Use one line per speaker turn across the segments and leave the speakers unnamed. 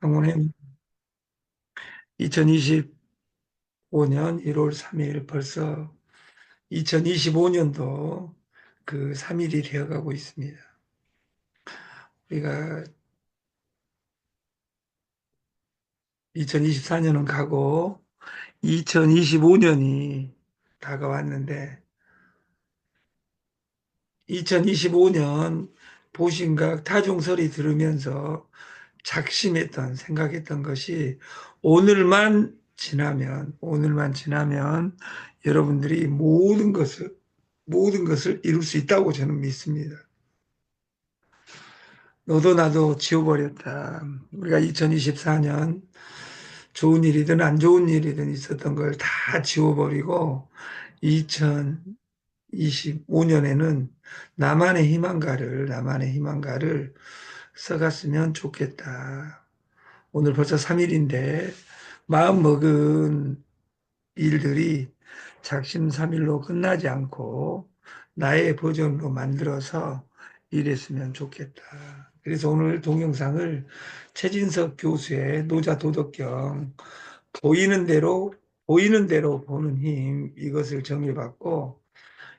장모님, 2025년 1월 3일 벌써 2025년도 그 3일이 되어가고 있습니다. 우리가 2024년은 가고 2025년이 다가왔는데 2025년 보신각 타종설이 들으면서 작심했던 생각했던 것이 오늘만 지나면 여러분들이 모든 것을 이룰 수 있다고 저는 믿습니다. 너도 나도 지워버렸다. 우리가 2024년 좋은 일이든 안 좋은 일이든 있었던 걸 다 지워버리고 2025년에는 나만의 희망가를 써갔으면 좋겠다. 오늘 벌써 3일인데 마음 먹은 일들이 작심삼일로 끝나지 않고 나의 버전으로 만들어서 일했으면 좋겠다. 그래서 오늘 동영상을 최진석 교수의 노자도덕경 보이는 대로 보이는 대로 보는 힘 이것을 정해봤고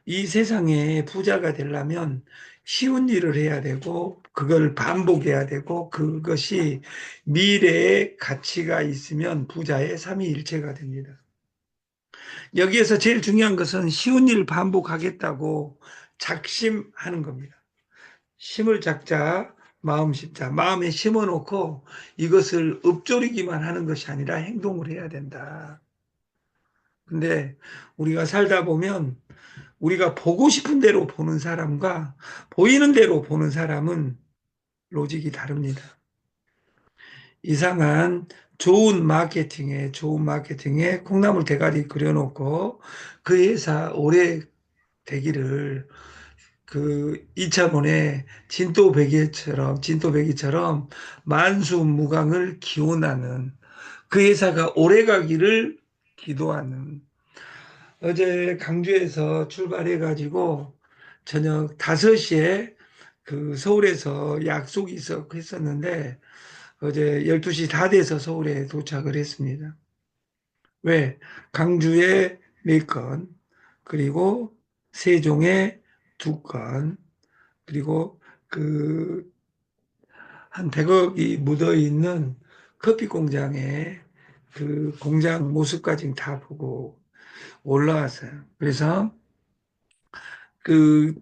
이 세상에 부자가 되려면 쉬운 일을 해야 되고 그걸 반복해야 되고 그것이 미래에 가치가 있으면 부자의 삼위일체가 됩니다. 여기에서 제일 중요한 것은 쉬운 일 반복하겠다고 작심하는 겁니다. 심을 작자, 마음 심자. 마음에 심어 놓고 이것을 읊조리기만 하는 것이 아니라 행동을 해야 된다. 근데 우리가 살다 보면 우리가 보고 싶은 대로 보는 사람과 보이는 대로 보는 사람은 로직이 다릅니다. 이상한 좋은 마케팅에 콩나물 대가리 그려놓고 그 회사 오래 되기를 그 이차본의 진또배기처럼 만수무강을 기원하는 그 회사가 오래 가기를 기도하는 어제 강주에서 출발해가지고 저녁 5시에 그 서울에서 약속이 있었는데 어제 12시 다 돼서 서울에 도착을 했습니다. 왜? 강주에 4건, 그리고 세종에 2건, 그리고 그 한 100억이 묻어 있는 커피 공장에 그 공장 모습까지 다 보고 올라왔어요. 그래서 그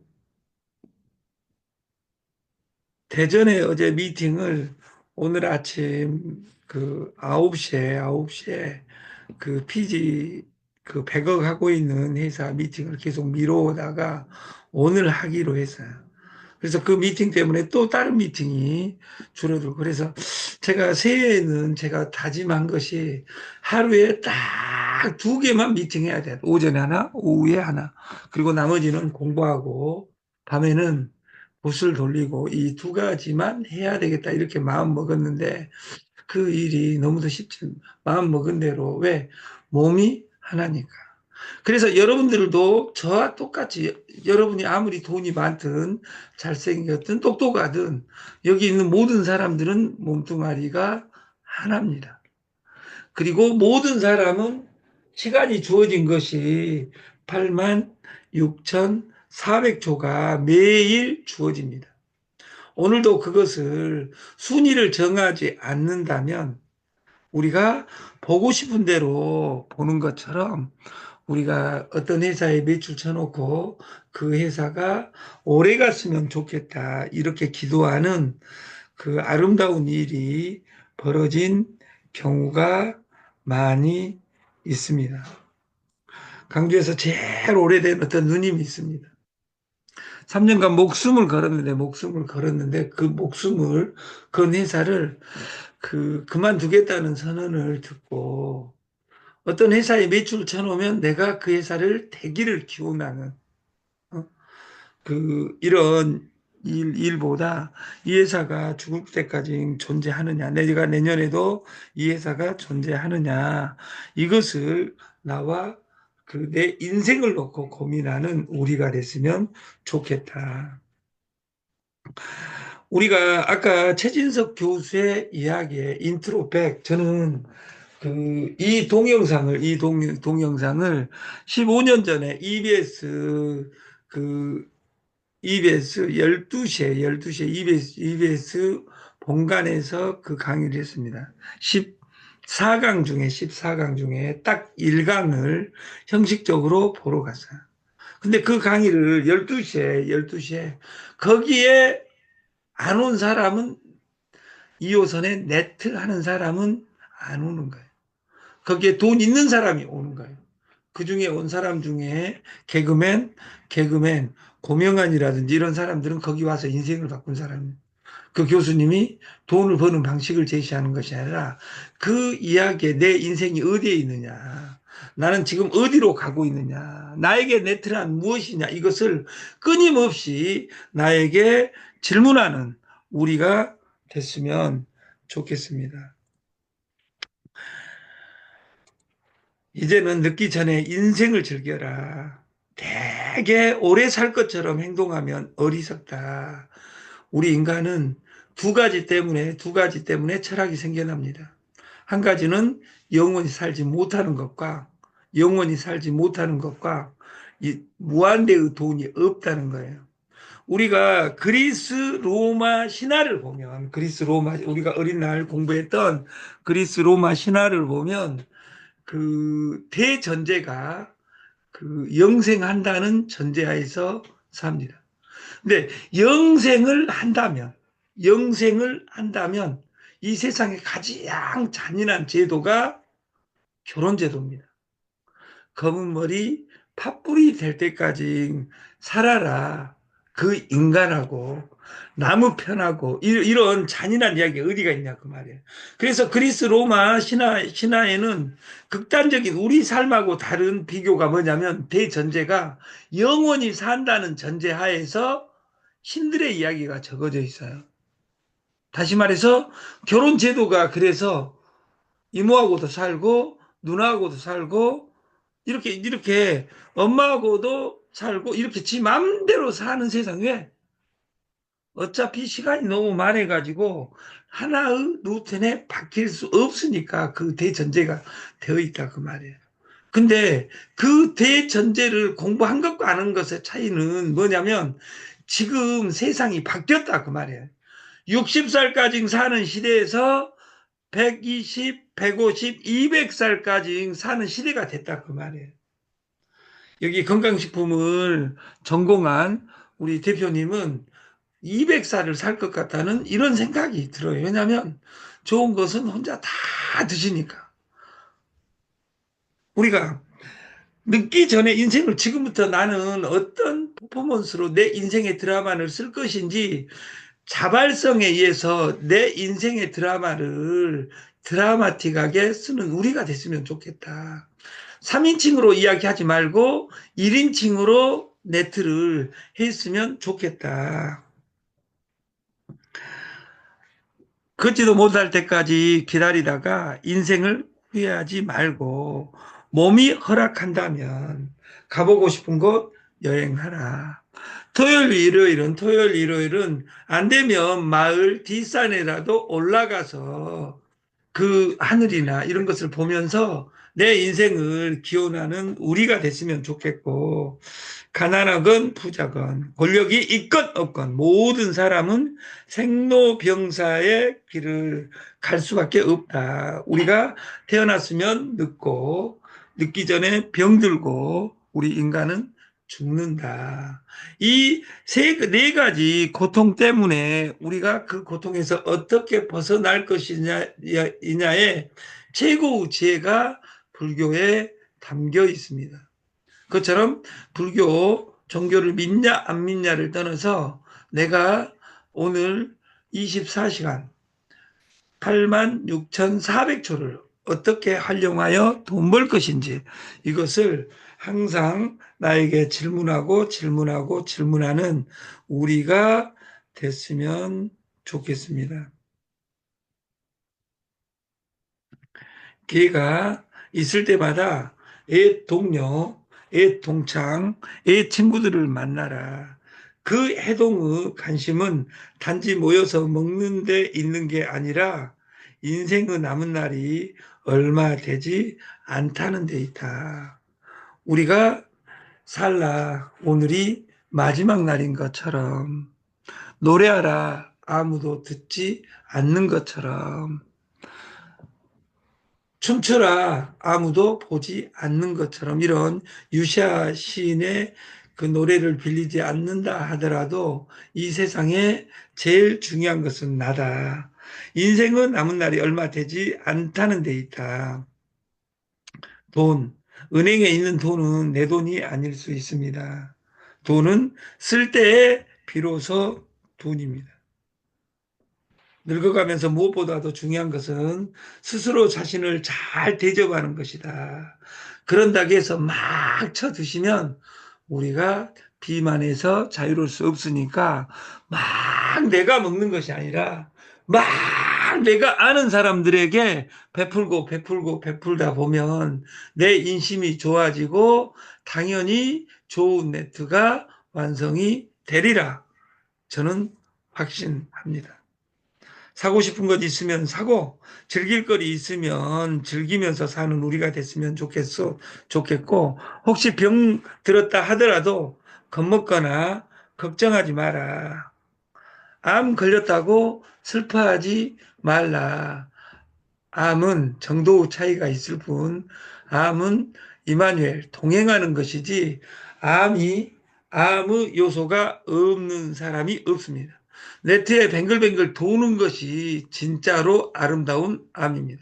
대전에 어제 미팅을 오늘 아침 그 9시에 그 피지 그 100억 하고 있는 회사 미팅을 계속 미뤄오다가 오늘 하기로 했어요. 그래서 그 미팅 때문에 또 다른 미팅이 줄어들고 그래서 제가 새해에는 제가 다짐한 것이 하루에 딱 2개만 미팅해야 돼요. 오전에 하나, 오후에 하나. 그리고 나머지는 공부하고 밤에는 붓을 돌리고 이 2가지만 해야 되겠다 이렇게 마음 먹었는데 그 일이 너무도 쉽지 마음 먹은 대로 왜 몸이 하나니까. 그래서 여러분들도 저와 똑같이 여러분이 아무리 돈이 많든 잘생겼든 똑똑하든 여기 있는 모든 사람들은 몸뚱아리가 하나입니다. 그리고 모든 사람은 시간이 주어진 것이 8만 6,400초가 매일 주어집니다. 오늘도 그것을 순위를 정하지 않는다면 우리가 보고 싶은 대로 보는 것처럼 우리가 어떤 회사에 매출 쳐놓고 그 회사가 오래 갔으면 좋겠다. 이렇게 기도하는 그 아름다운 일이 벌어진 경우가 많이 있습니다. 강주에서 제일 오래된 어떤 누님이 있습니다. 3년간 목숨을 걸었는데 그 목숨을 건 회사를 그만두겠다는 선언을 듣고 어떤 회사에 매출 쳐놓으면 내가 그 회사를 대기를 기원하는 어? 이런 일보다 이 회사가 죽을 때까지 존재하느냐, 내가 내년에도 이 회사가 존재하느냐, 이것을 나와 내 인생을 놓고 고민하는 우리가 됐으면 좋겠다. 우리가 아까 최진석 교수의 이야기에 인트로 백, 저는 이 동영상을 15년 전에 EBS 12시에 EBS 본관에서 그 강의를 했습니다. 14강 중에 딱 1강을 형식적으로 보러 갔어요. 근데 그 강의를 12시에 거기에 안 온 사람은 2호선에 네트 하는 사람은 안 오는 거예요. 거기에 돈 있는 사람이 오는 거예요. 그 중에 온 사람 중에 개그맨, 고명환이라든지 이런 사람들은 거기 와서 인생을 바꾼 사람이에요. 그 교수님이 돈을 버는 방식을 제시하는 것이 아니라 그 이야기에 내 인생이 어디에 있느냐, 나는 지금 어디로 가고 있느냐, 나에게 네트란 무엇이냐, 이것을 끊임없이 나에게 질문하는 우리가 됐으면 좋겠습니다. 이제는 늦기 전에 인생을 즐겨라. 되게 오래 살 것처럼 행동하면 어리석다. 우리 인간은 두 가지 때문에 철학이 생겨납니다. 한 가지는 영원히 살지 못하는 것과 영원히 살지 못하는 것과 이 무한대의 돈이 없다는 거예요. 우리가 그리스 로마 신화를 보면 우리가 어린 날 공부했던 그리스 로마 신화를 보면 그 대전제가 그 영생한다는 전제하에서 삽니다. 근데 영생을 한다면 이 세상에 가장 잔인한 제도가 결혼제도입니다. 검은 머리 팥불이 될 때까지 살아라. 그 인간하고 나무 편하고 이런 잔인한 이야기 어디가 있냐 그 말이에요. 그래서 그리스 로마 신화에는 극단적인 우리 삶하고 다른 비교가 뭐냐면 대전제가 영원히 산다는 전제하에서 신들의 이야기가 적어져 있어요. 다시 말해서 결혼 제도가 그래서 이모하고도 살고 누나하고도 살고 이렇게 엄마하고도 살고 이렇게 지 맘대로 사는 세상에 어차피 시간이 너무 많아가지고 하나의 루틴에 바뀔 수 없으니까 그 대전제가 되어 있다 그 말이에요. 근데 그 대전제를 공부한 것과 안 한 것의 차이는 뭐냐면 지금 세상이 바뀌었다 그 말이에요. 60살까지 사는 시대에서 120, 150, 200살까지 사는 시대가 됐다 그 말이에요. 여기 건강식품을 전공한 우리 대표님은 200살을 살 것 같다는 이런 생각이 들어요. 왜냐하면 좋은 것은 혼자 다 드시니까. 우리가 늦기 전에 인생을 지금부터 나는 어떤 퍼포먼스로 내 인생의 드라마를 쓸 것인지 자발성에 의해서 내 인생의 드라마를 드라마틱하게 쓰는 우리가 됐으면 좋겠다. 3인칭으로 이야기하지 말고 1인칭으로 네트를 했으면 좋겠다. 걷지도 못할 때까지 기다리다가 인생을 후회하지 말고 몸이 허락한다면 가보고 싶은 곳 여행하라. 토요일, 일요일은 안 되면 마을 뒷산에라도 올라가서 그 하늘이나 이런 것을 보면서 내 인생을 기원하는 우리가 됐으면 좋겠고, 가난하건 부자건 권력이 있건 없건 모든 사람은 생로병사의 길을 갈 수밖에 없다. 우리가 태어났으면 늦기 전에 병들고 우리 인간은 죽는다. 이 네 가지 고통 때문에 우리가 그 고통에서 어떻게 벗어날 것이냐의 최고의 지혜가 불교에 담겨 있습니다. 그것처럼 불교 종교를 믿냐 안 믿냐를 떠나서 내가 오늘 24시간 86,400초를 어떻게 활용하여 돈 벌 것인지 이것을 항상 나에게 질문하는 우리가 됐으면 좋겠습니다. 기회가 있을 때마다 애 동료, 애 동창, 애 친구들을 만나라. 그 해동의 관심은 단지 모여서 먹는 데 있는 게 아니라 인생의 남은 날이 얼마 되지 않다는 데 있다. 우리가 살라 오늘이 마지막 날인 것처럼 노래하라 아무도 듣지 않는 것처럼 춤추라 아무도 보지 않는 것처럼 이런 유시아 시인의 그 노래를 빌리지 않는다 하더라도 이 세상에 제일 중요한 것은 나다. 인생은 남은 날이 얼마 되지 않다는 데 있다. 돈, 은행에 있는 돈은 내 돈이 아닐 수 있습니다. 돈은 쓸 때에 비로소 돈입니다. 늙어가면서 무엇보다도 중요한 것은 스스로 자신을 잘 대접하는 것이다. 그런다고 해서 막 쳐드시면 우리가 비만에서 자유로울 수 없으니까 막 내가 먹는 것이 아니라 막 내가 아는 사람들에게 베풀고 베풀고 베풀다 보면 내 인심이 좋아지고 당연히 좋은 네트가 완성이 되리라. 저는 확신합니다. 사고 싶은 것 있으면 사고, 즐길 거리 있으면 즐기면서 사는 우리가 됐으면 좋겠고, 혹시 병 들었다 하더라도 겁먹거나 걱정하지 마라. 암 걸렸다고 슬퍼하지 말라. 암은 정도 차이가 있을 뿐, 암은 이마누엘, 동행하는 것이지, 암이, 암의 요소가 없는 사람이 없습니다. 네트에 뱅글뱅글 도는 것이 진짜로 아름다운 암입니다.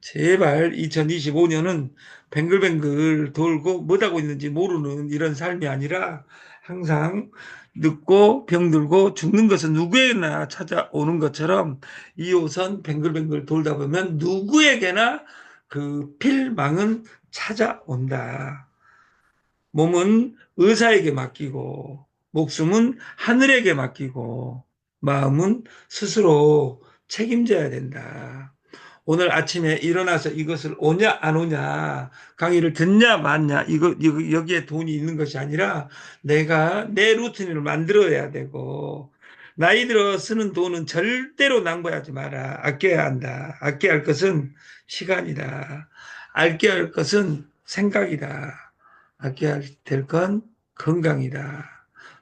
제발 2025년은 뱅글뱅글 돌고 뭐하고 있는지 모르는 이런 삶이 아니라 항상 늙고 병들고 죽는 것은 누구에게나 찾아오는 것처럼 2호선 뱅글뱅글 돌다 보면 누구에게나 그 필망은 찾아온다. 몸은 의사에게 맡기고 목숨은 하늘에게 맡기고 마음은 스스로 책임져야 된다. 오늘 아침에 일어나서 이것을 오냐 안 오냐 강의를 듣냐 마냐 이거 여기에 돈이 있는 것이 아니라 내가 내 루틴을 만들어야 되고 나이 들어 쓰는 돈은 절대로 낭비하지 마라. 아껴야 한다. 아껴야 할 것은 시간이다. 아껴야 할 것은 생각이다. 아껴야 될 건 건강이다.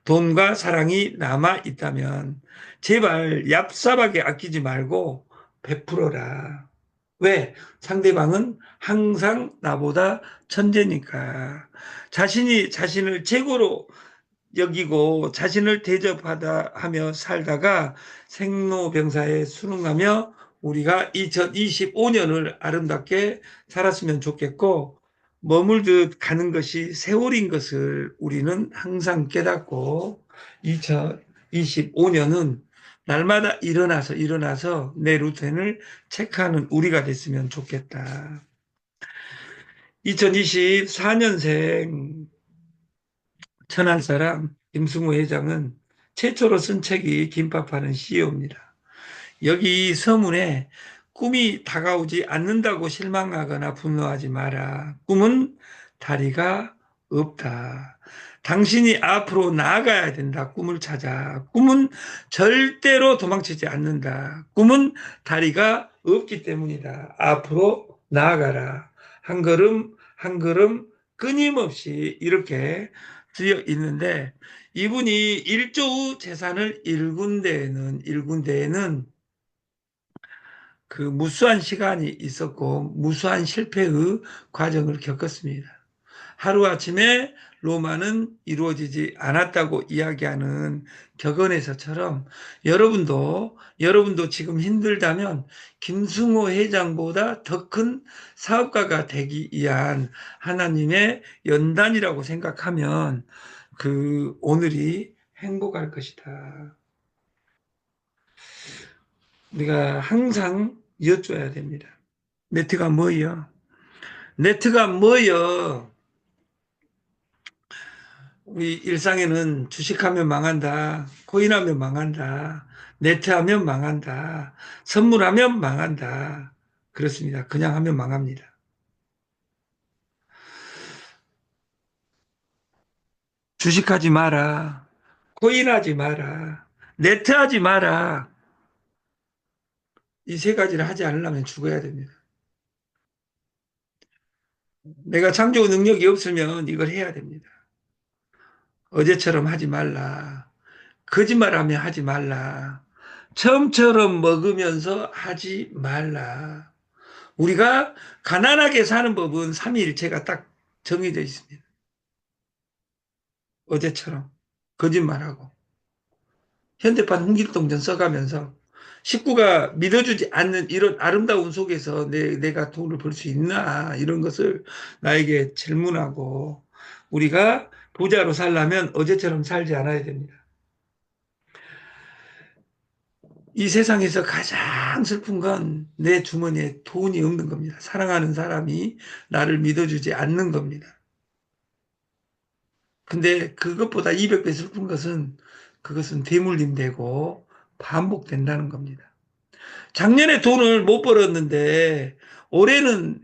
돈과 사랑이 남아 있다면 제발 얍삽하게 아끼지 말고 베풀어라. 왜? 상대방은 항상 나보다 천재니까. 자신이 자신을 최고로 여기고 자신을 대접하다 하며 살다가 생로병사에 순응하며 우리가 2025년을 아름답게 살았으면 좋겠고 머물듯 가는 것이 세월인 것을 우리는 항상 깨닫고 2025년은 날마다 일어나서 내 루틴을 체크하는 우리가 됐으면 좋겠다. 2024년생 천안 사람 김승우 회장은 최초로 쓴 책이 김밥하는 CEO입니다. 여기 서문에 꿈이 다가오지 않는다고 실망하거나 분노하지 마라. 꿈은 다리가 없다. 당신이 앞으로 나아가야 된다. 꿈을 찾아. 꿈은 절대로 도망치지 않는다. 꿈은 다리가 없기 때문이다. 앞으로 나아가라. 한 걸음 한 걸음 끊임없이 이렇게 쓰여 있는데 이분이 1조 재산을 일군 데에는 그 무수한 시간이 있었고 무수한 실패의 과정을 겪었습니다. 하루아침에 로마는 이루어지지 않았다고 이야기하는 격언에서처럼 여러분도 지금 힘들다면 김승호 회장보다 더 큰 사업가가 되기 위한 하나님의 연단이라고 생각하면 그 오늘이 행복할 것이다. 우리가 항상 여쭤야 됩니다. 네트가 뭐요? 네트가 뭐요? 우리 일상에는 주식하면 망한다, 코인하면 망한다, 네트하면 망한다, 선물하면 망한다. 그렇습니다. 그냥 하면 망합니다. 주식하지 마라. 코인하지 마라. 네트하지 마라. 이 세 가지를 하지 않으려면 죽어야 됩니다. 내가 창조 능력이 없으면 이걸 해야 됩니다. 어제처럼 하지 말라. 거짓말하며 하지 말라. 처음처럼 먹으면서 하지 말라. 우리가 가난하게 사는 법은 삼위일체가 딱 정해져 있습니다. 어제처럼 거짓말하고 현대판 홍길동전 써가면서 식구가 믿어주지 않는 이런 아름다운 속에서 내가 돈을 벌 수 있나 이런 것을 나에게 질문하고 우리가 부자로 살려면 어제처럼 살지 않아야 됩니다. 이 세상에서 가장 슬픈 건 내 주머니에 돈이 없는 겁니다. 사랑하는 사람이 나를 믿어주지 않는 겁니다. 근데 그것보다 200배 슬픈 것은 그것은 대물림 되고 반복된다는 겁니다. 작년에 돈을 못 벌었는데 올해는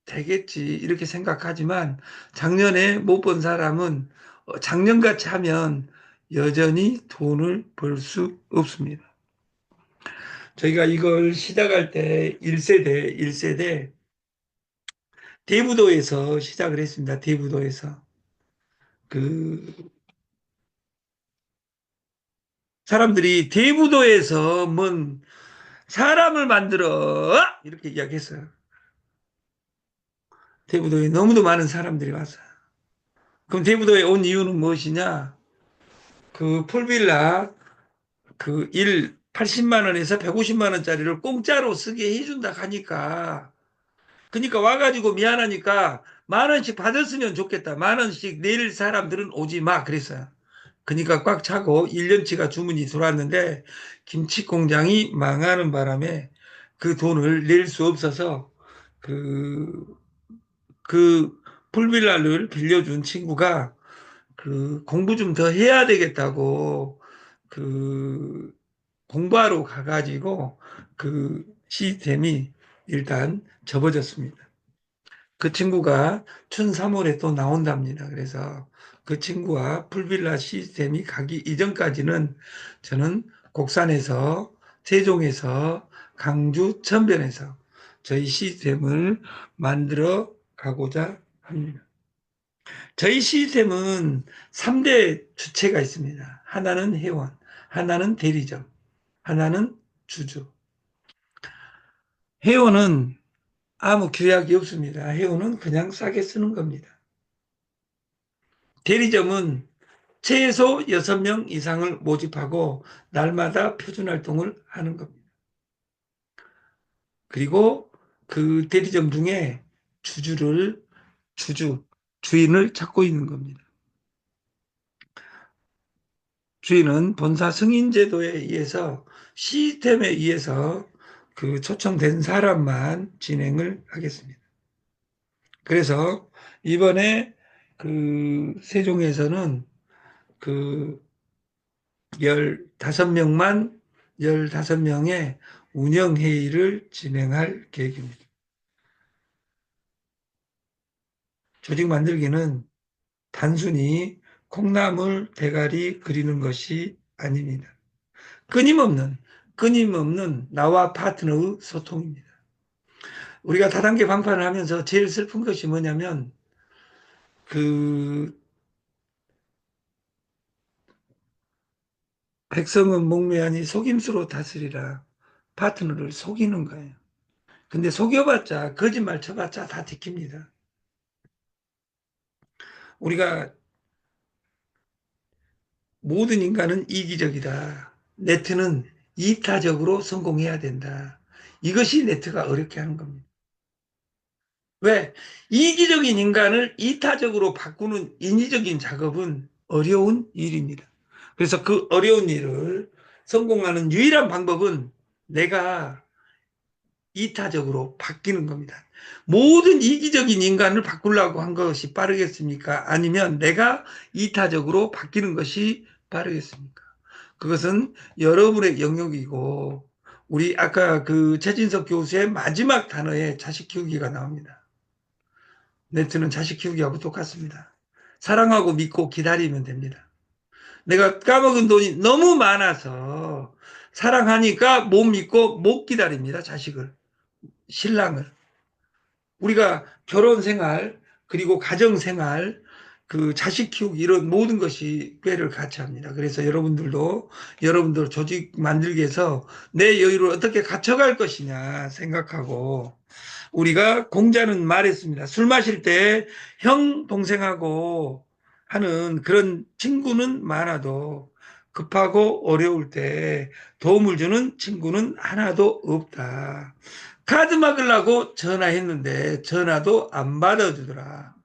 되겠지 이렇게 생각하지만 작년에 못 번 사람은 작년같이 하면 여전히 돈을 벌 수 없습니다. 저희가 이걸 시작할 때 1세대 대부도에서 시작을 했습니다. 대부도에서. 그 사람들이 대부도에서 뭔 사람을 만들어 이렇게 이야기했어요. 대부도에 너무도 많은 사람들이 왔어요. 그럼 대부도에 온 이유는 무엇이냐? 그 풀빌라 그 일 80만 원에서 150만 원짜리를 공짜로 쓰게 해준다 하니까 그러니까 와가지고 미안하니까 만 원씩 받았으면 좋겠다. 만 원씩 낼 사람들은 오지 마. 그랬어요. 그러니까 꽉 차고 1년치가 주문이 들어왔는데 김치 공장이 망하는 바람에 그 돈을 낼 수 없어서 그, 그 풀빌라를 빌려준 친구가 그 공부 좀 더 해야 되겠다고 그 공부하러 가가지고 그 시스템이 일단 접어졌습니다. 그 친구가 춘 3월에 또 나온답니다. 그래서 그 친구와 풀빌라 시스템이 가기 이전까지는 저는 곡산에서, 세종에서, 강주, 천변에서 저희 시스템을 만들어 가고자 합니다. 저희 시스템은 3대 주체가 있습니다. 하나는 회원, 하나는 대리점, 하나는 주주. 회원은 아무 규약이 없습니다. 회원은 그냥 싸게 쓰는 겁니다. 대리점은 최소 6명 이상을 모집하고 날마다 표준 활동을 하는 겁니다. 그리고 그 대리점 중에 주주를, 주주, 주인을 찾고 있는 겁니다. 주인은 본사 승인 제도에 의해서 시스템에 의해서 그 초청된 사람만 진행을 하겠습니다. 그래서 이번에 그 세종에서는 그 15명만 15명의 운영회의를 진행할 계획입니다. 조직 만들기는 단순히 콩나물 대가리 그리는 것이 아닙니다. 끊임없는 나와 파트너의 소통입니다. 우리가 다단계 방판을 하면서 제일 슬픈 것이 뭐냐면 그 백성은 목매하니 속임수로 다스리라 파트너를 속이는 거예요. 근데 속여봤자 거짓말 쳐봤자 다 들킵니다. 우리가 모든 인간은 이기적이다. 네트는 이타적으로 성공해야 된다. 이것이 네트가 어렵게 하는 겁니다. 왜? 이기적인 인간을 이타적으로 바꾸는 인위적인 작업은 어려운 일입니다. 그래서 그 어려운 일을 성공하는 유일한 방법은 내가 이타적으로 바뀌는 겁니다. 모든 이기적인 인간을 바꾸려고 한 것이 빠르겠습니까? 아니면 내가 이타적으로 바뀌는 것이 빠르겠습니까? 그것은 여러분의 영역이고, 우리 아까 그 최진석 교수의 마지막 단어에 자식 키우기가 나옵니다. 네트는 자식 키우기하고 똑같습니다. 사랑하고 믿고 기다리면 됩니다. 내가 까먹은 돈이 너무 많아서 사랑하니까 못 믿고 못 기다립니다. 자식을, 신랑을. 우리가 결혼 생활, 그리고 가정 생활, 그 자식 키우기 이런 모든 것이 꾀를 같이 합니다. 그래서 여러분들도 여러분들 조직 만들기 위해서 내 여유를 어떻게 갖춰갈 것이냐 생각하고 우리가 공자는 말했습니다. 술 마실 때 형 동생하고 하는 그런 친구는 많아도 급하고 어려울 때 도움을 주는 친구는 하나도 없다. 카드 막으려고 전화했는데 전화도 안 받아주더라.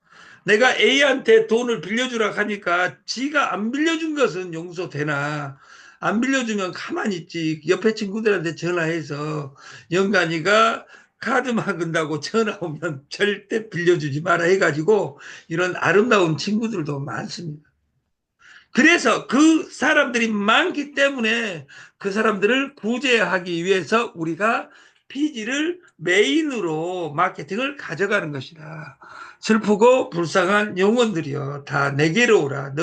내가 A한테 돈을 빌려주라 하니까 지가 안 빌려준 것은 용서되나 안 빌려주면 가만히 있지. 옆에 친구들한테 전화해서 영감이가 카드 막은다고 전화 오면 절대 빌려주지 마라 해가지고 이런 아름다운 친구들도 많습니다. 그래서 그 사람들이 많기 때문에 그 사람들을 구제하기 위해서 우리가 피지를 메인으로 마케팅을 가져가는 것이다. 슬프고 불쌍한 영혼들이여 다 내게로 오라.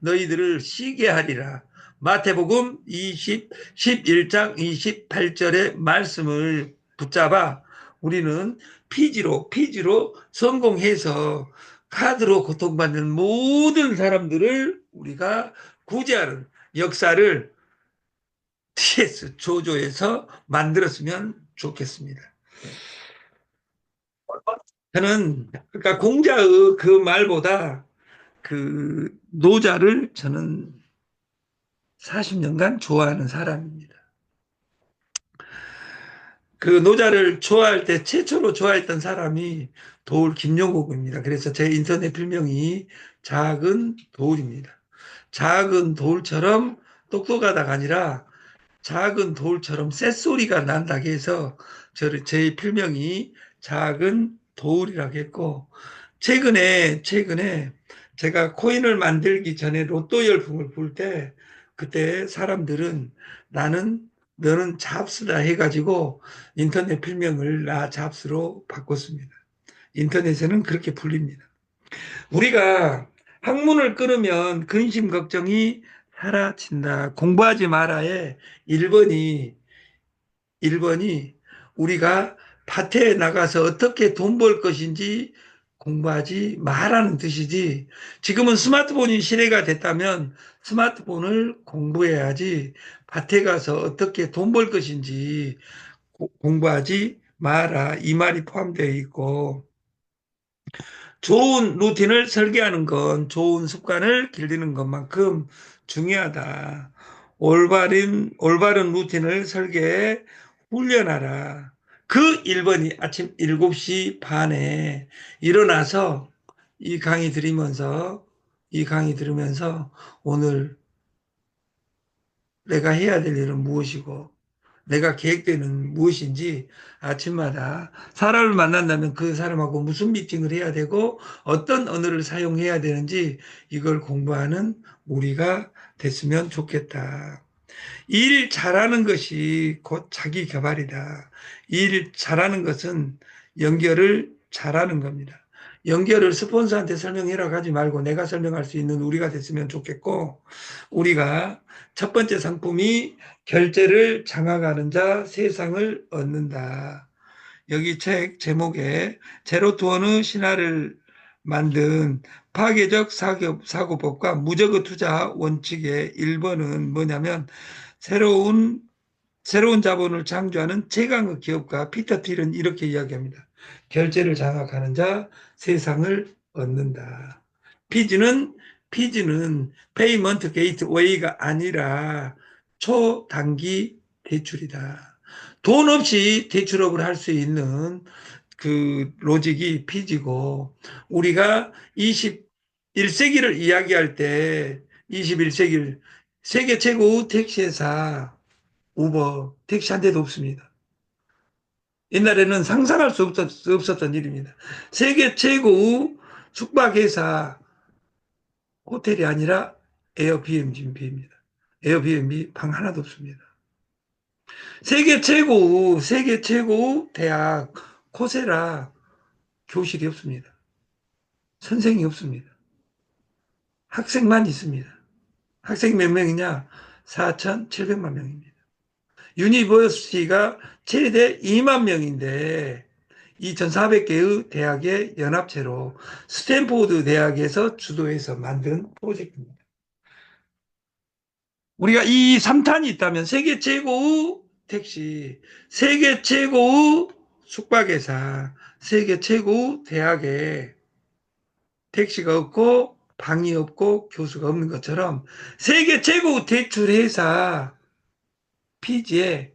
너희들을 쉬게 하리라. 마태복음 11장 28절의 말씀을 붙잡아 우리는 피지로 성공해서 카드로 고통받는 모든 사람들을 우리가 구제하는 역사를 TS 조조에서 만들었으면 좋겠습니다. 저는 그러니까 공자의 그 말보다 그 노자를 저는 40년간 좋아하는 사람입니다. 그 노자를 좋아할 때 최초로 좋아했던 사람이 도울 김용옥입니다. 그래서 제 인터넷 필명이 작은 도울입니다. 작은 돌처럼 똑똑하다가 아니라 작은 돌처럼 쇳소리가 난다고 해서 제 필명이 작은 도울이라고 했고 최근에 제가 코인을 만들기 전에 로또 열풍을 불 때 그때 사람들은 너는 잡스다 해가지고 인터넷 필명을 나 잡스로 바꿨습니다. 인터넷에는 그렇게 불립니다. 우리가 학문을 끊으면 근심 걱정이 사라진다. 공부하지 마라의 1번이 우리가 밭에 나가서 어떻게 돈 벌 것인지 공부하지 마라는 뜻이지. 지금은 스마트폰이 시대가 됐다면 스마트폰을 공부해야지 밭에 가서 어떻게 돈 벌 것인지 공부하지 마라. 이 말이 포함되어 있고 좋은 루틴을 설계하는 건 좋은 습관을 길리는 것만큼 중요하다. 올바른 루틴을 설계해 훈련하라. 그 1번이 아침 7시 반에 일어나서 이 강의 들으면서, 이 강의 들으면서 오늘 내가 해야 될 일은 무엇이고, 내가 계획되는 무엇인지 아침마다 사람을 만난다면 그 사람하고 무슨 미팅을 해야 되고 어떤 언어를 사용해야 되는지 이걸 공부하는 우리가 됐으면 좋겠다. 일 잘하는 것이 곧 자기 개발이다. 일 잘하는 것은 연결을 잘하는 겁니다. 연결을 스폰서한테 설명해라 하지 말고 내가 설명할 수 있는 우리가 됐으면 좋겠고, 우리가 첫 번째 상품이 결제를 장악하는 자 세상을 얻는다. 여기 책 제목에 제로 투 어느 신화를 만든 파괴적 사고법과 무적의 투자 원칙의 1번은 뭐냐면 새로운 자본을 창조하는 최강의 기업가 피터 틸은 이렇게 이야기합니다. 결제를 장악하는 자 세상을 얻는다. 피지는 페이먼트 게이트웨이가 아니라 초단기 대출이다. 돈 없이 대출업을 할 수 있는 그 로직이 피지고 우리가 21세기를 이야기할 때 21세기를 세계 최고 택시회사 우버 택시 한 대도 없습니다. 옛날에는 상상할 수 없었던 일입니다. 세계 최고 숙박회사 호텔이 아니라 에어비앤비입니다. 에어비앤비 방 하나도 없습니다. 세계 최고 대학 코세라 교실이 없습니다. 선생이 없습니다. 학생만 있습니다. 학생이 몇 명이냐? 4,700만 명입니다. 유니버시티가 최대 2만 명인데 2,400개의 대학의 연합체로 스탠포드 대학에서 주도해서 만든 프로젝트입니다. 우리가 이 3탄이 있다면 세계 최고의 택시, 세계 최고의 숙박회사, 세계 최고의 대학에 택시가 없고 방이 없고 교수가 없는 것처럼 세계 최고의 대출회사 피지에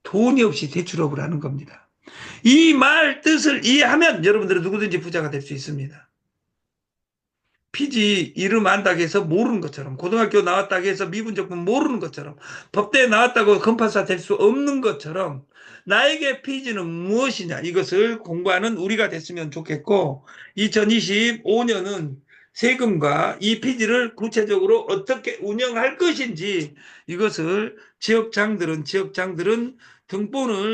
돈이 없이 대출업을 하는 겁니다. 이 말 뜻을 이해하면 여러분들은 누구든지 부자가 될 수 있습니다. 피지 이름 안다고 해서 모르는 것처럼, 고등학교 나왔다고 해서 미분적분 모르는 것처럼, 법대에 나왔다고 검파사 될 수 없는 것처럼 나에게 피지는 무엇이냐, 이것을 공부하는 우리가 됐으면 좋겠고, 2025년은 세금과 이 피지를 구체적으로 어떻게 운영할 것인지, 이것을 지역장들은 등본을